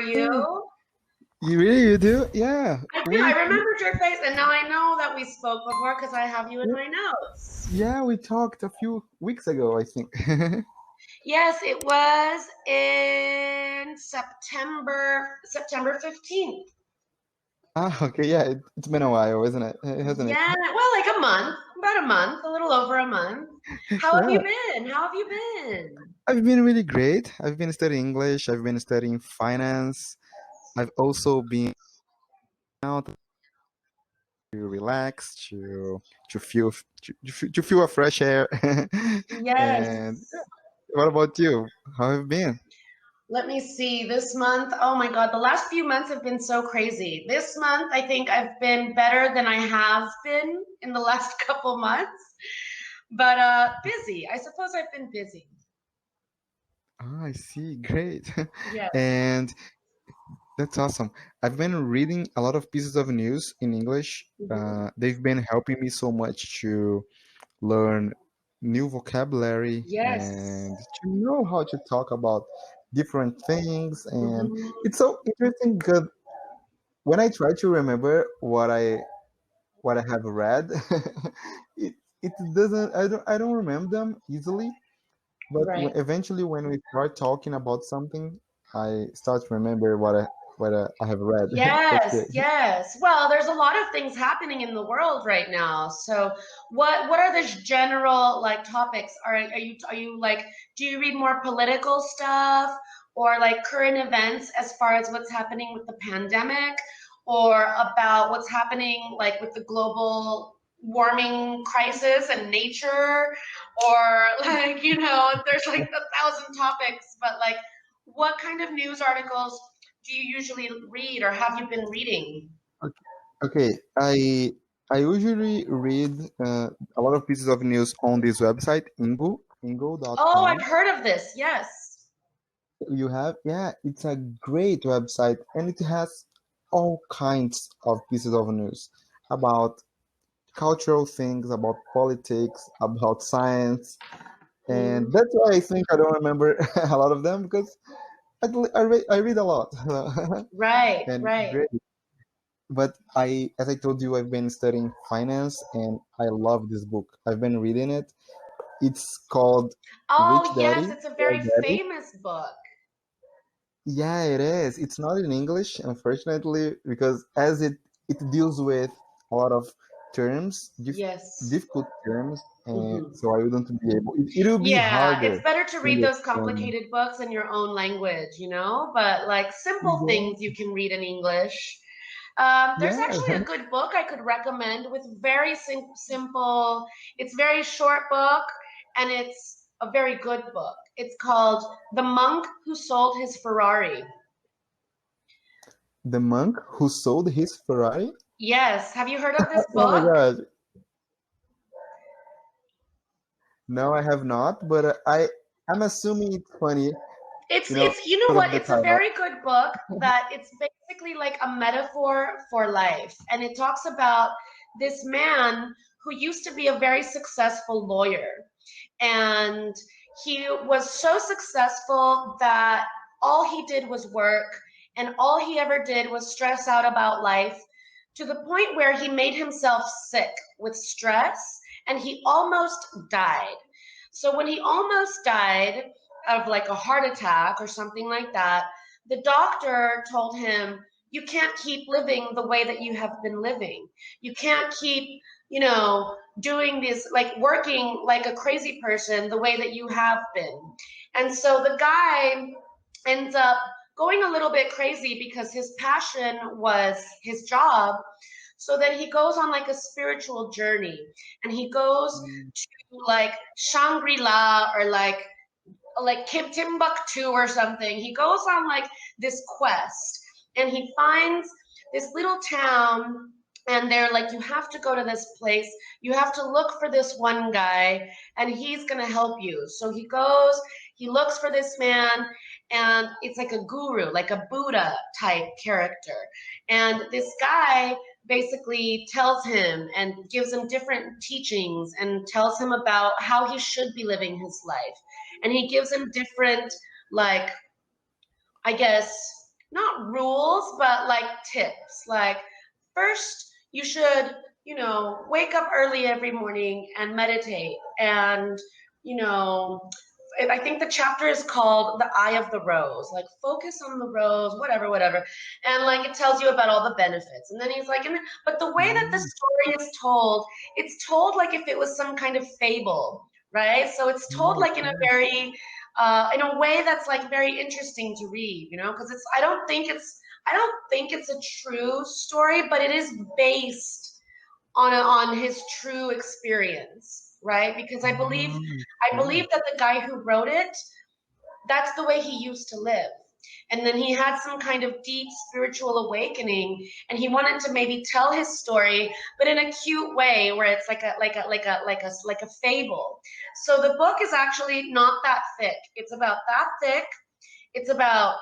you? You do? Yeah. I do. I remembered your face, and now I know that we spoke before because I have you in my notes. Yeah, we talked a few weeks ago, I think. Yes, it was in September 15th. Okay, yeah, it's been a while, isn't it? Hasn't it? Yeah, well, like a month, about a month, a little over a month. How have you Yeah, been? How have you been? I've been really great. I've been studying English, I've been studying finance. I've also been out to relax, to feel to feel a fresh air. And Yes. what about you? How have you been? Let me see. This month, oh my God, the last few months have been so crazy. This month, I think I've been better than I have been in the last couple months, but busy. I suppose I've been busy. Ah, I see. Great. Yes. And that's awesome. I've been reading a lot of pieces of news in English. Hmm. They've been helping me so much to learn new vocabulary Yes. and to know how to talk about different things. And Hmm. it's so interesting because when I try to remember what I have read, it doesn't. I don't remember them easily. But Right. eventually, when we start talking about something, I start to remember what I have read. That's Yes, great. yes. Well, there's a lot of things happening in the world right now. So, what are the general like topics? Are you like do you read more political stuff or like current events as far as what's happening with the pandemic or about what's happening like with the global warming crisis and nature or like, there's like 1,000 topics, but like what kind of news articles do you usually read or have you been reading? Okay, okay. I usually read a lot of pieces of news on this website, Oh, I've ingo.com. heard of this. Yes. You have, yeah, it's a great website, and it has all kinds of pieces of news about cultural things, about politics, about science, and Mm, that's why I think I don't remember a lot of them because I read a lot. right, And right. great. But as I told you, I've been studying finance, and I love this book. I've been reading it. It's called Rich Oh, yes, Daddy, it's a Poor very Daddy. famous book. Yeah, it is. It's not in English, unfortunately, because as it deals with a lot of terms, Yes. difficult terms, and Hmm. so I wouldn't be able. It will be Yeah, it's harder better to to read those understand. complicated books in your own language, but like simple things Yeah, you can read in English. There's yeah, actually a good book I could recommend with very simple, it's very short book and it's a very good book. It's called The Monk Who Sold His Ferrari. the monk who sold his Ferrari. Yes, have you heard of this Oh my book? God, no, I have not, but I'm assuming it's funny, It's you know because of what? the It's a title. very good book that it's basically like a metaphor for life. And it talks about this man who used to be a very successful lawyer. And he was so successful that all he did was work and all he ever did was stress out about life to the point where he made himself sick with stress and he almost died. So when he almost died of like a heart attack or something like that, the doctor told him, you can't keep living the way that you have been living. You can't keep, doing this, like working like a crazy person the way that you have been. And so the guy ends up going a little bit crazy because his passion was his job. So then he goes on like a spiritual journey and he goes to like Shangri-La or like Timbuktu or something. He goes on like this quest and he finds this little town and they're like, you have to go to this place. You have to look for this one guy and he's going to help you. So he goes, he looks for this man and it's like a guru, like a Buddha type character. And this guy basically tells him and gives him different teachings and tells him about how he should be living his life and he gives him different, like, I guess, not rules, but like tips. Like, first, you should, wake up early every morning and meditate. And, you know, I think the chapter is called The Eye of the Rose. Like, focus on the rose, whatever, whatever. And like, it tells you about all the benefits. And then he's like, but the way that the Mm, story is told, it's told like if it was some kind of fable, right? So it's told like in a okay. very, in a way that's like very interesting to read, because I don't think it's a true story, but it is based on his true experience, right? Because Mm, I okay. believe that the guy who wrote it, that's the way he used to live. And then he had some kind of deep spiritual awakening, and he wanted to maybe tell his story, but in a cute way, where it's like a fable. So the book is actually not that thick. It's about that thick. It's about,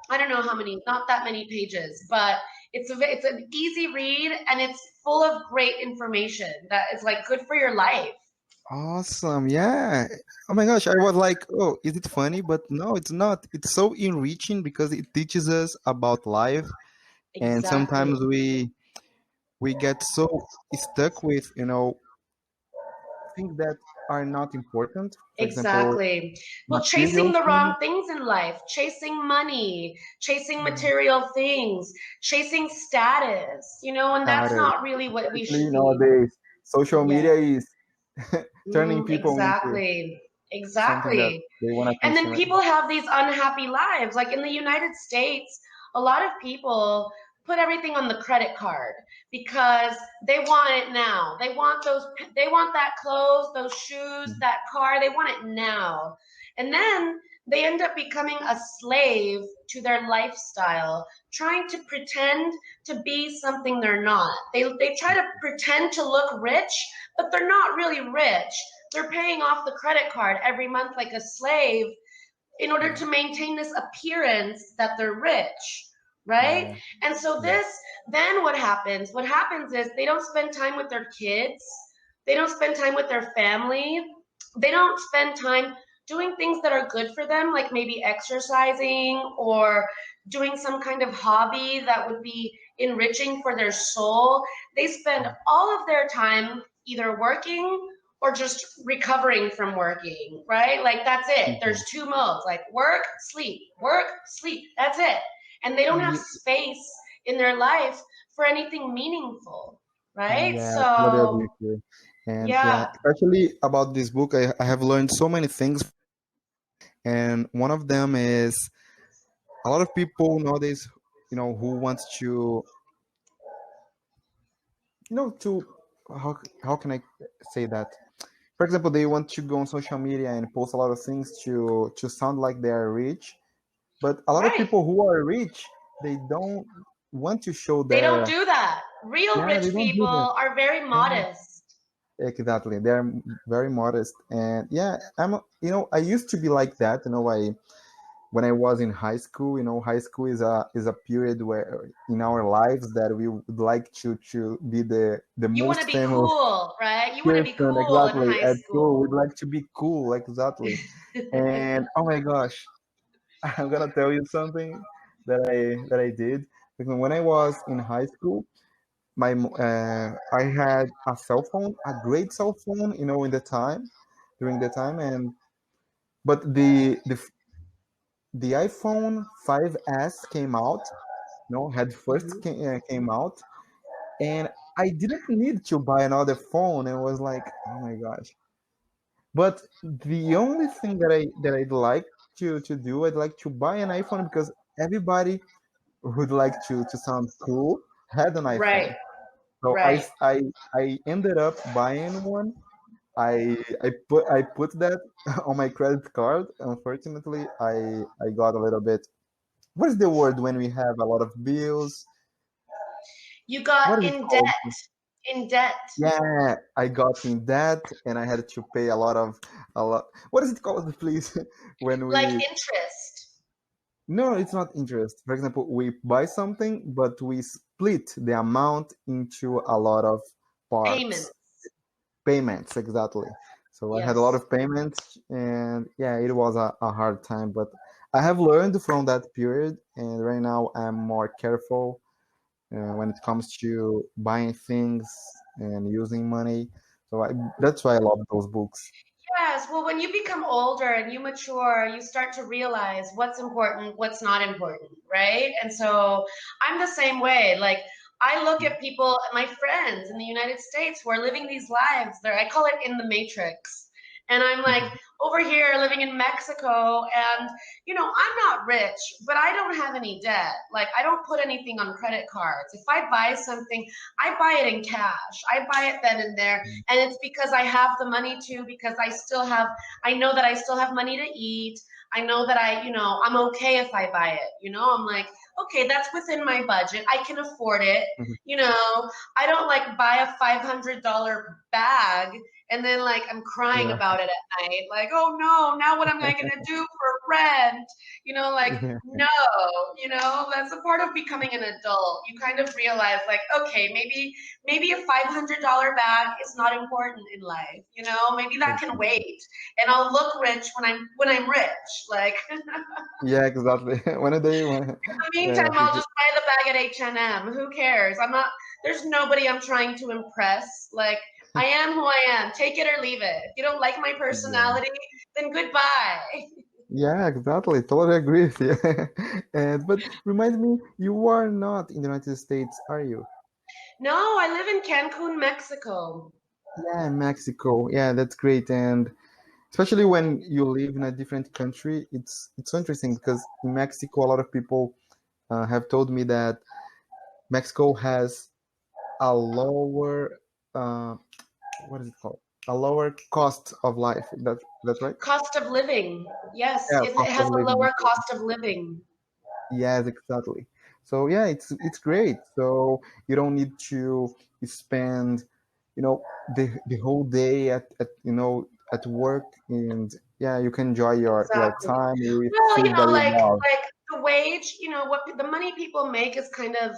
I don't know how many, not that many pages, but it's an easy read, and it's full of great information that is like good for your life. Awesome. Yeah. Oh my gosh. I was like, oh, is it funny? But no, it's not. It's so enriching because it teaches us about life. And sometimes Exactly. we get so stuck with, things that are not important. For example, Exactly. Well, chasing material the things. wrong things in life, chasing money, chasing material things, chasing status, and that's Status. not really what we Especially should be. nowadays, social Yeah. media is turning people into Exactly. something that Exactly. they want And then attention. people have these unhappy lives. Like in the United States, a lot of people put everything on the credit card because they want it now. They want that clothes, those shoes, that car, they want it now. And then they end up becoming a slave to their lifestyle, trying to pretend to be something they're not. They try to pretend to look rich, but they're not really rich. They're paying off the credit card every month like a slave in order to maintain this appearance that they're rich, right? Yeah. And so Yeah. then what happens? What happens is they don't spend time with their kids, they don't spend time with their family, they don't spend time doing things that are good for them, like maybe exercising or doing some kind of hobby that would be enriching for their soul. They spend all of their time either working or just recovering from working, right? Like that's it. There's two modes, like work, sleep. That's it. And they don't have Yeah. space in their life for anything meaningful, right? Yeah, I totally agree So, with you. And yeah, yeah, especially about this book, I have learned so many things. And one of them is a lot of people nowadays, who wants to, to, how can I say that? For example, they want to go on social media and post a lot of things to sound like they are rich. But a lot of right. people who are rich, they don't want to show They don't their, do that. Real yeah, they rich don't do people that. are very Yeah. modest. Exactly. They're very modest. And yeah, I used to be like that. When I was in high school, high school is a period where in our lives that we would like to be the You want to most be famous cool, right? You want to be person. cool in Exactly. high At school, we'd school. like to be cool. Exactly. And oh my gosh, I'm gonna tell you something that I did. Because when I was in high school, I had a cell phone, a great cell phone, in the time, during the time, and but the iPhone 5S came out, had first Mhm. came out, and I didn't need to buy another phone. And it was like, oh my gosh. But the only thing that I'd like to do, I'd like to buy an iPhone because everybody who'd like to sound cool had an Right, iPhone. So right. I ended up buying one. I put that on my credit card. Unfortunately, I got a little bit. What is the word when we have a lot of bills? You What got is it in debt. called? In debt. Yeah, I got in debt and I had to pay a lot. What is it called, please? When Like we interest. No, it's not interest. For example, we buy something, but we split the amount into a lot of parts. Payments. Payments, exactly. So I had a lot Yes. of payments, and yeah, it was a hard time. But I have learned from that period, and right now I'm more careful when it comes to buying things and using money. So that's why I love those books. Yes, well, when you become older and you mature, you start to realize what's important, what's not important, right? And so I'm the same way. Like, I look at people, my friends in the United States who are living these lives, I call it in the matrix. And I'm like over here living in Mexico, and I'm not rich, but I don't have any debt. Like, I don't put anything on credit cards. If I buy something, I buy it in cash. I buy it then and there. And it's because I have the money to, because I know that I still have money to eat. I know that I'm okay if I buy it. I'm like, okay, that's within my budget. I can afford it. I don't like buy a $500 bag and then like I'm crying Yeah. about it at night. Like, oh no, now what am I going to do for rent? Like, Yeah. no, that's a part of becoming an adult. You kind of realize like, okay, maybe a $500 bag is not important in life. Maybe that can wait, and I'll look rich when I'm rich. Like, in Yeah, exactly. When a day when the yeah, meantime, I'll just buy the bag at H&M. Who cares? I'm not. There's nobody I'm trying to impress. Like, I am who I am. Take it or leave it. If you don't like my yeah, personality, then goodbye. yeah, exactly. Totally agree with you. And but remind me, you are not in the United States, are you? No, I live in Cancun, Mexico. Yeah, in Mexico. Yeah, that's great. And especially when you live in a different country, it's so interesting because in Mexico, a lot of people have told me that Mexico has a lower uh, what is it called? A lower cost of life. That's right. Cost of living. Yes, Yeah, it cost of has a living. lower cost of living. Yes, exactly. So yeah, it's great. So you don't need to spend, the whole day at work, and yeah, you can enjoy your Exactly. time with Well, things that you love. like the wage, what the money people make is kind of,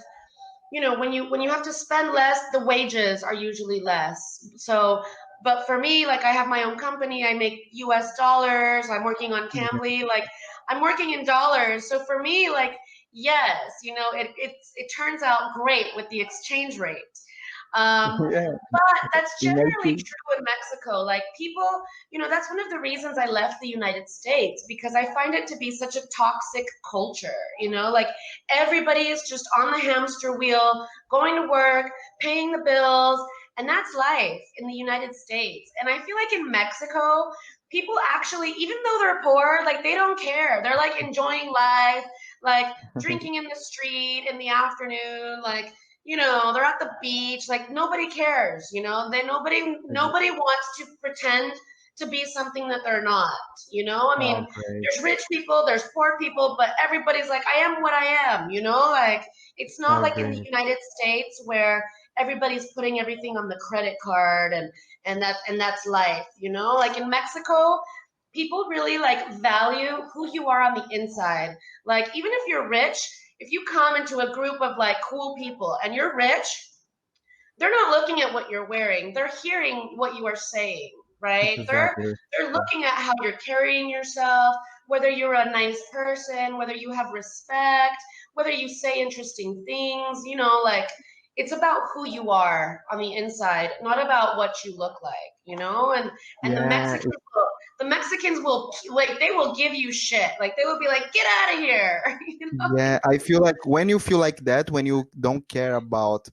when you have to spend less, the wages are usually less. So, but for me, like, I have my own company, I make US dollars, I'm working on Cambly, like, I'm working in dollars. So for me, like, yes, it turns out great with the exchange rate. Um, Yeah, but that's it makes generally you. true in Mexico. Like, people, that's one of the reasons I left the United States, because I find it to be such a toxic culture. Like, everybody is just on the hamster wheel, going to work, paying the bills, and that's life in the United States. And I feel like in Mexico, people actually, even though they're poor, like, they don't care. They're like enjoying life, like drinking in the street in the afternoon, like, they're at the beach, like, nobody cares. Nobody wants to pretend to be something that they're not. I Oh, mean, great. there's rich people, there's poor people, but everybody's like, I am what I am. Like, it's not Oh, like in the great. United States where everybody's putting everything on the credit card, and that's life. Like in Mexico, people really like value who you are on the inside. Like, even if you're rich, if you come into a group of like cool people and you're rich, they're not looking at what you're wearing. They're hearing what you are saying, right? They're Exactly. they're looking at how you're carrying yourself, whether you're a nice person, whether you have respect, whether you say interesting things, like, it's about who you are on the inside, not about what you look like, and the Yeah, Mexicans will like, they will give you shit. Like, they will be like, get out of here. yeah. I feel like when you feel like that, when you don't care about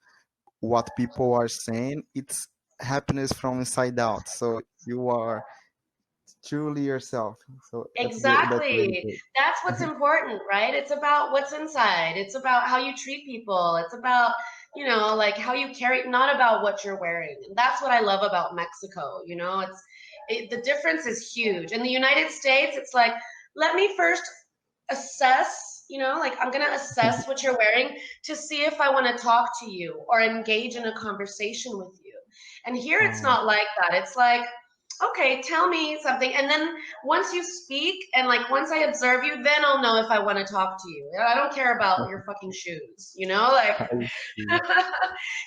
what people are saying, it's happiness from inside out. So you are truly yourself. So that's good. That's really Exactly. good. That's what's important, right? It's about what's inside. It's about how you treat people. It's about, like, how you carry, not about what you're wearing. And that's what I love about Mexico. The difference is huge. In the United States, it's like, let me first assess, like, I'm going to assess what you're wearing to see if I want to talk to you or engage in a conversation with you. And here it's Oh, not like that. It's like, okay, tell me something. And then once you speak and like once I observe you, then I'll know if I want to talk to you. I don't care about your fucking shoes, like. I see.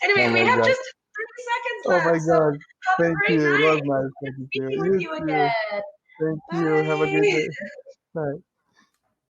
Anyway, Oh we my have God. just 30 seconds Oh my left. So God. have a Thank great you. It was night. nice Good talking to you. speaking with You you too. again. Thank you. Have a good Bye. day. Bye.